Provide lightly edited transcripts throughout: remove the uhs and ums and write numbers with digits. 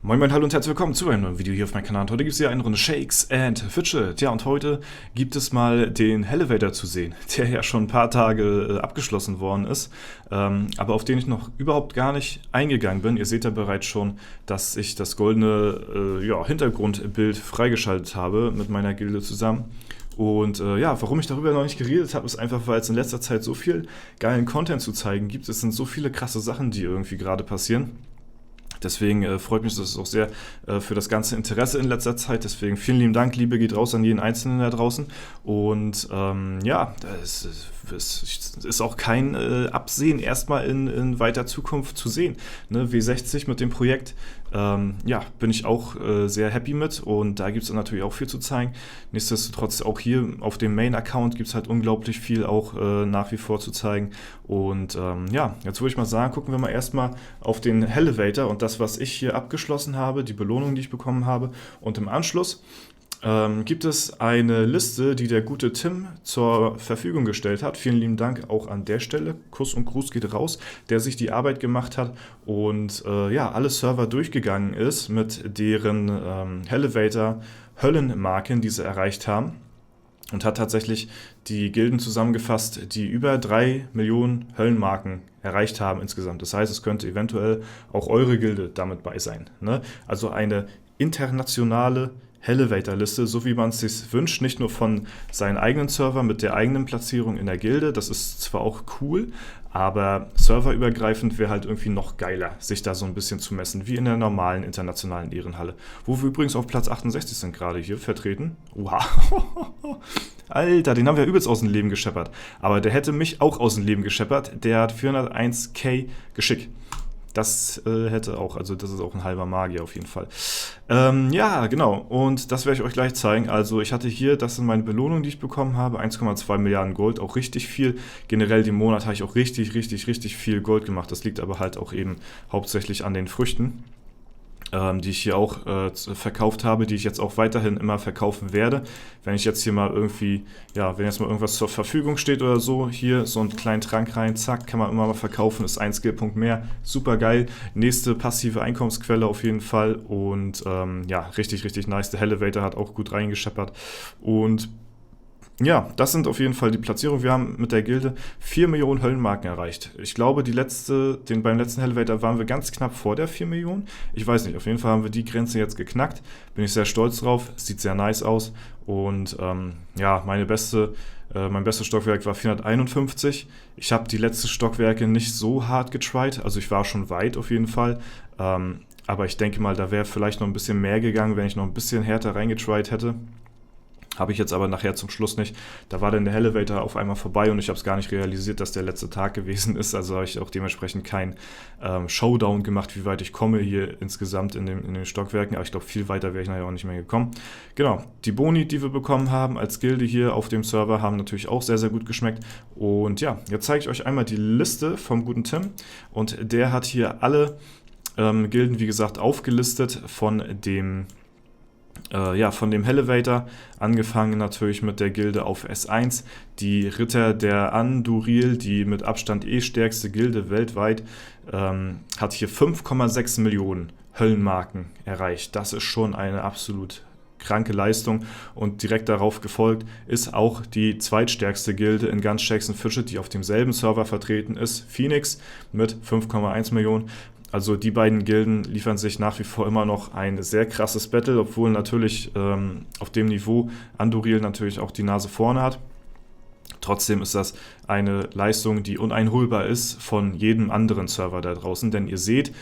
Moin Moin, hallo und herzlich willkommen zu einem neuen Video hier auf meinem Kanal. Und heute gibt es hier eine Runde Shakes and Fidget. Ja, und heute gibt es mal den Elevator zu sehen, der ja schon ein paar Tage abgeschlossen worden ist, aber auf den ich noch überhaupt gar nicht eingegangen bin. Ihr seht ja bereits schon, dass ich das goldene Hintergrundbild freigeschaltet habe mit meiner Gilde zusammen. Und warum ich darüber noch nicht geredet habe, ist einfach, weil es in letzter Zeit so viel geilen Content zu zeigen gibt. Es sind so viele krasse Sachen, die irgendwie gerade passieren. Deswegen freut mich das auch sehr für das ganze Interesse in letzter Zeit. Deswegen vielen lieben Dank, Liebe geht raus an jeden Einzelnen da draußen. Und das ist auch kein Absehen erstmal in weiter Zukunft zu sehen. Ne? W60 mit dem Projekt, bin ich auch sehr happy mit und da gibt es natürlich auch viel zu zeigen. Nichtsdestotrotz auch hier auf dem Main-Account gibt es halt unglaublich viel auch nach wie vor zu zeigen. Und jetzt würde ich mal sagen, gucken wir mal erstmal auf den Elevator und das, was ich hier abgeschlossen habe, die Belohnung, die ich bekommen habe. Und im Anschluss gibt es eine Liste, die der gute Tim zur Verfügung gestellt hat. Vielen lieben Dank auch an der Stelle. Kuss und Gruß geht raus, der sich die Arbeit gemacht hat und alle Server durchgegangen ist mit deren Elevator Höllenmarken, die sie erreicht haben. Und hat tatsächlich die Gilden zusammengefasst, die über 3 Millionen Höllenmarken erreicht haben insgesamt. Das heißt, es könnte eventuell auch eure Gilde damit bei sein. Ne? Also eine internationale Elevator-Liste, so wie man es sich wünscht, nicht nur von seinen eigenen Server mit der eigenen Platzierung in der Gilde, das ist zwar auch cool, aber serverübergreifend wäre halt irgendwie noch geiler, sich da so ein bisschen zu messen, wie in der normalen internationalen Ehrenhalle, wo wir übrigens auf Platz 68 sind gerade hier vertreten. Wow. Alter, den haben wir übelst aus dem Leben gescheppert, aber der hätte mich auch aus dem Leben gescheppert, der hat 401k Geschick. Das hätte auch, also das ist auch ein halber Magier auf jeden Fall. Genau, und das werde ich euch gleich zeigen. Also ich hatte hier, das sind meine Belohnungen, die ich bekommen habe, 1,2 Milliarden Gold, auch richtig viel. Generell den Monat habe ich auch richtig viel Gold gemacht. Das liegt aber halt auch eben hauptsächlich an den Früchten, die ich hier auch verkauft habe, die ich jetzt auch weiterhin immer verkaufen werde. Wenn ich jetzt hier mal irgendwie, wenn jetzt mal irgendwas zur Verfügung steht oder so, hier so einen kleinen Trank rein, zack, kann man immer mal verkaufen, ist ein Skillpunkt mehr, super geil. Nächste passive Einkommensquelle auf jeden Fall und richtig nice. Der Elevator hat auch gut reingescheppert und ja, das sind auf jeden Fall die Platzierungen. Wir haben mit der Gilde 4 Millionen Höllenmarken erreicht. Ich glaube, beim letzten Elevator waren wir ganz knapp vor der 4 Millionen. Ich weiß nicht, auf jeden Fall haben wir die Grenze jetzt geknackt. Bin ich sehr stolz drauf, sieht sehr nice aus. Und mein bestes Stockwerk war 451. Ich habe die letzten Stockwerke nicht so hart getried, also ich war schon weit auf jeden Fall. Aber ich denke mal, da wäre vielleicht noch ein bisschen mehr gegangen, wenn ich noch ein bisschen härter reingetried hätte. Habe ich jetzt aber nachher zum Schluss nicht. Da war dann der Elevator auf einmal vorbei und ich habe es gar nicht realisiert, dass der letzte Tag gewesen ist. Also habe ich auch dementsprechend keinen Showdown gemacht, wie weit ich komme hier insgesamt in den Stockwerken. Aber ich glaube, viel weiter wäre ich nachher auch nicht mehr gekommen. Genau, die Boni, die wir bekommen haben als Gilde hier auf dem Server, haben natürlich auch sehr gut geschmeckt. Und ja, jetzt zeige ich euch einmal die Liste vom guten Tim. Und der hat hier alle Gilden, wie gesagt, aufgelistet von dem Elevator, angefangen natürlich mit der Gilde auf S1, die Ritter der Anduril, die mit Abstand stärkste Gilde weltweit, hat hier 5,6 Millionen Höllenmarken erreicht. Das ist schon eine absolut kranke Leistung und direkt darauf gefolgt ist auch die zweitstärkste Gilde in ganz Shakes and Fidget, die auf demselben Server vertreten ist, Phoenix mit 5,1 Millionen. Also die beiden Gilden liefern sich nach wie vor immer noch ein sehr krasses Battle, obwohl natürlich auf dem Niveau Anduril natürlich auch die Nase vorne hat. Trotzdem ist das eine Leistung, die uneinholbar ist von jedem anderen Server da draußen, denn ihr seht,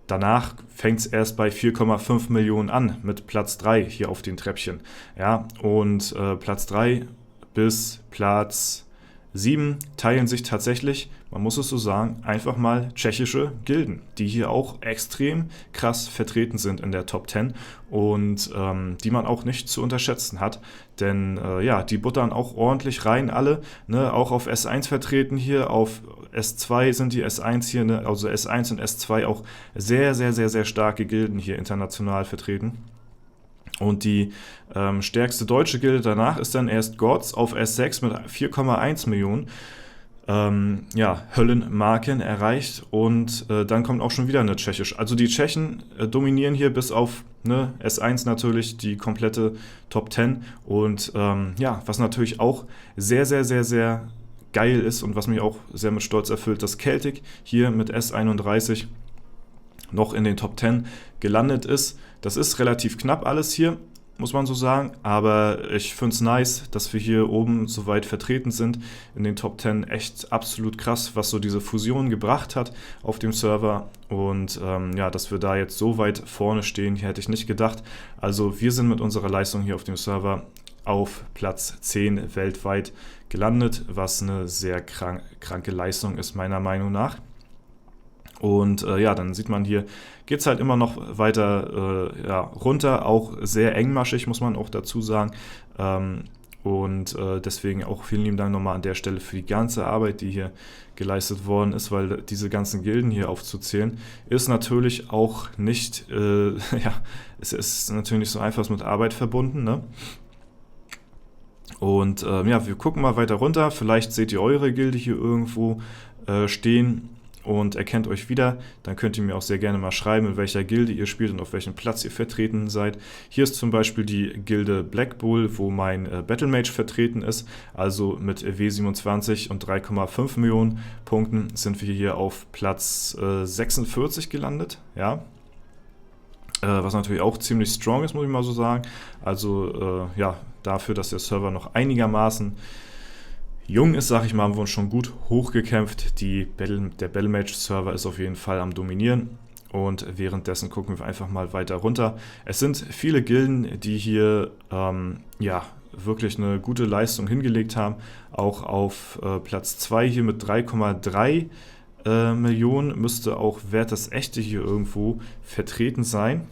danach fängt es erst bei 4,5 Millionen an mit Platz 3 hier auf den Treppchen. Ja, und Platz 3 bis Platz 7 teilen sich tatsächlich, man muss es so sagen, einfach mal tschechische Gilden, die hier auch extrem krass vertreten sind in der Top 10 und die man auch nicht zu unterschätzen hat, denn die buttern auch ordentlich rein alle, ne? Auch auf S1 vertreten hier, auf S2 sind die S1 hier, ne? Also S1 und S2 auch sehr starke Gilden hier international vertreten. Und die stärkste deutsche Gilde danach ist dann erst Gods auf S6 mit 4,1 Millionen. Höllenmarken erreicht und dann kommt auch schon wieder eine tschechische. Also die Tschechen dominieren hier bis auf S1 natürlich die komplette Top 10 und was natürlich auch sehr, sehr, sehr, sehr geil ist und was mich auch sehr mit Stolz erfüllt, dass Celtic hier mit S31 noch in den Top 10 gelandet ist. Das ist relativ knapp alles hier, muss man so sagen, aber ich finde es nice, dass wir hier oben so weit vertreten sind in den Top 10. Echt absolut krass, was so diese Fusion gebracht hat auf dem Server und dass wir da jetzt so weit vorne stehen, hier hätte ich nicht gedacht. Also wir sind mit unserer Leistung hier auf dem Server auf Platz 10 weltweit gelandet, was eine sehr kranke Leistung ist, meiner Meinung nach. Und dann sieht man hier, geht es halt immer noch weiter runter, auch sehr engmaschig, muss man auch dazu sagen. Deswegen auch vielen lieben Dank nochmal an der Stelle für die ganze Arbeit, die hier geleistet worden ist, weil diese ganzen Gilden hier aufzuzählen, ist natürlich auch nicht, es ist natürlich nicht so einfach mit Arbeit verbunden, ne? Und wir gucken mal weiter runter, vielleicht seht ihr eure Gilde hier irgendwo stehen und erkennt euch wieder, dann könnt ihr mir auch sehr gerne mal schreiben, in welcher Gilde ihr spielt und auf welchem Platz ihr vertreten seid. Hier ist zum Beispiel die Gilde Black Bull, wo mein Battlemage vertreten ist, also mit W27 und 3,5 Millionen Punkten sind wir hier auf Platz 46 gelandet, ja. Was natürlich auch ziemlich strong ist, muss ich mal so sagen. Also dafür, dass der Server noch einigermaßen jung ist, sage ich mal, haben wir uns schon gut hochgekämpft. Der Battlemage-Server ist auf jeden Fall am Dominieren und währenddessen gucken wir einfach mal weiter runter. Es sind viele Gilden, die hier wirklich eine gute Leistung hingelegt haben. Auch auf Platz 2 hier mit 3,3 Millionen müsste auch Wert das Echte hier irgendwo vertreten sein.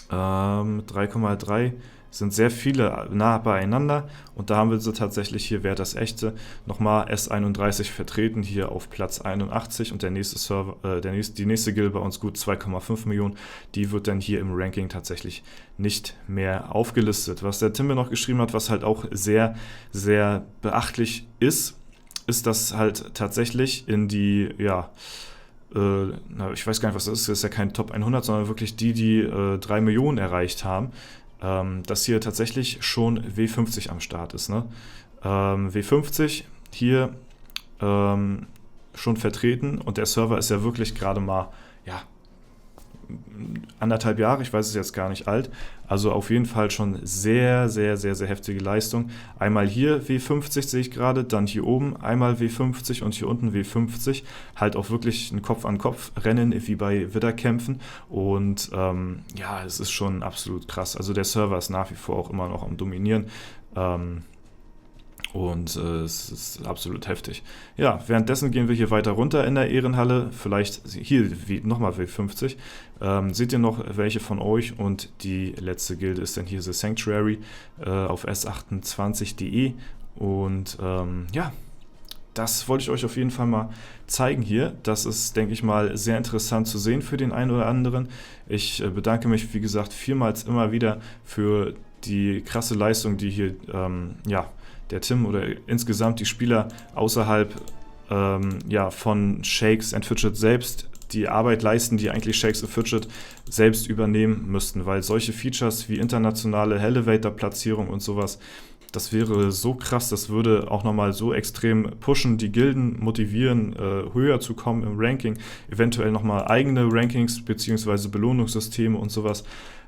3,3 sind sehr viele nah beieinander und da haben wir so tatsächlich hier Wert das Echte nochmal S31 vertreten, hier auf Platz 81 und der nächste Server, die nächste Guild bei uns gut 2,5 Millionen, die wird dann hier im Ranking tatsächlich nicht mehr aufgelistet. Was der Tim mir noch geschrieben hat, was halt auch sehr, sehr beachtlich ist, dass halt tatsächlich in die, ich weiß gar nicht, was das ist ja kein Top 100, sondern wirklich die 3 Millionen erreicht haben, dass hier tatsächlich schon W50 am Start ist. Ne? W50 hier schon vertreten und der Server ist ja wirklich gerade mal, 1,5 Jahre, ich weiß es jetzt gar nicht alt, also auf jeden Fall schon sehr, sehr, sehr, sehr heftige Leistung. Einmal hier W50 sehe ich gerade, dann hier oben einmal W50 und hier unten W50, halt auch wirklich ein Kopf-an-Kopf-Rennen wie bei Widderkämpfen und es ist schon absolut krass. Also der Server ist nach wie vor auch immer noch am Dominieren. Es ist absolut heftig. Ja, währenddessen gehen wir hier weiter runter in der Ehrenhalle. Vielleicht hier nochmal W50. Seht ihr noch welche von euch? Und die letzte Gilde ist dann hier The Sanctuary auf S28.de. Und das wollte ich euch auf jeden Fall mal zeigen hier. Das ist, denke ich mal, sehr interessant zu sehen für den einen oder anderen. Ich bedanke mich, wie gesagt, vielmals immer wieder für die krasse Leistung, die hier, der Tim oder insgesamt die Spieler außerhalb von Shakes and Fidget selbst die Arbeit leisten, die eigentlich Shakes and Fidget selbst übernehmen müssten, weil solche Features wie internationale Elevator-Platzierung und sowas, das wäre so krass, das würde auch nochmal so extrem pushen, die Gilden motivieren, höher zu kommen im Ranking, eventuell nochmal eigene Rankings bzw. Belohnungssysteme und sowas.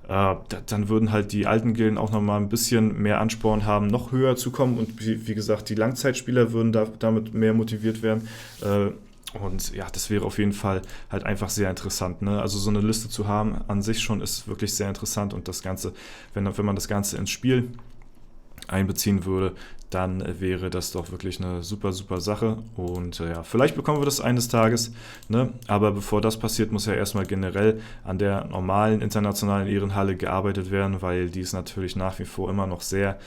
Dann würden halt die alten Gilden auch nochmal ein bisschen mehr Ansporn haben, noch höher zu kommen und wie gesagt, die Langzeitspieler würden damit mehr motiviert werden. Das wäre auf jeden Fall halt einfach sehr interessant. Ne? Also so eine Liste zu haben an sich schon ist wirklich sehr interessant und das Ganze, wenn man das Ganze ins Spiel einbeziehen würde, dann wäre das doch wirklich eine super, super Sache und vielleicht bekommen wir das eines Tages, ne? Aber bevor das passiert, muss ja erstmal generell an der normalen internationalen Ehrenhalle gearbeitet werden, weil die ist natürlich nach wie vor immer noch sehr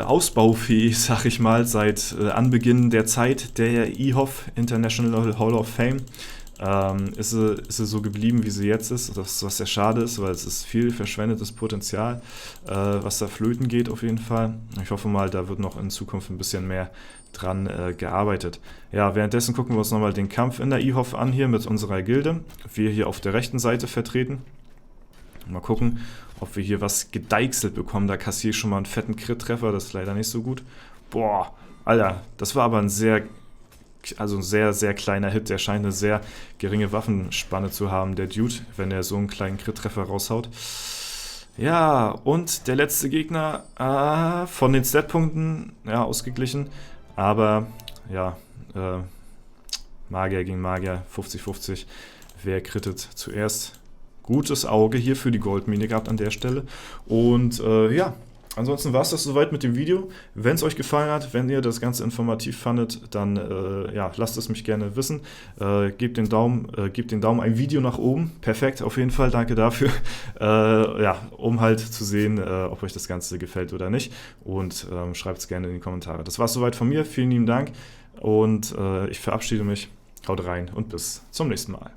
ausbaufähig, sag ich mal, seit Anbeginn der Zeit der IHOF, International Hall of Fame. ist sie so geblieben, wie sie jetzt ist, was sehr schade ist, weil es ist viel verschwendetes Potenzial, was da flöten geht auf jeden Fall. Ich hoffe mal, da wird noch in Zukunft ein bisschen mehr dran gearbeitet. Ja, währenddessen gucken wir uns nochmal den Kampf in der IHOF an hier mit unserer Gilde. Wir hier auf der rechten Seite vertreten. Mal gucken, ob wir hier was gedeichselt bekommen. Da kassiere ich schon mal einen fetten Crit-Treffer, das ist leider nicht so gut. Boah, Alter, das war aber ein sehr, sehr kleiner Hit. Der scheint eine sehr geringe Waffenspanne zu haben, der Dude, wenn er so einen kleinen Crit-Treffer raushaut. Ja, und der letzte Gegner von den Statpunkten, ja, ausgeglichen. Aber, ja, Magier gegen Magier, 50-50. Wer crittet zuerst? Gutes Auge hier für die Goldmine gehabt an der Stelle. Und ja, ansonsten war es das soweit mit dem Video. Wenn es euch gefallen hat, wenn ihr das Ganze informativ fandet, dann ja, lasst es mich gerne wissen. Gebt den Daumen ein Video nach oben. Perfekt, auf jeden Fall, danke dafür. Ja, um halt zu sehen, ob euch das Ganze gefällt oder nicht. Und schreibt es gerne in die Kommentare. Das war es soweit von mir. Vielen lieben Dank. Und ich verabschiede mich. Haut rein und bis zum nächsten Mal.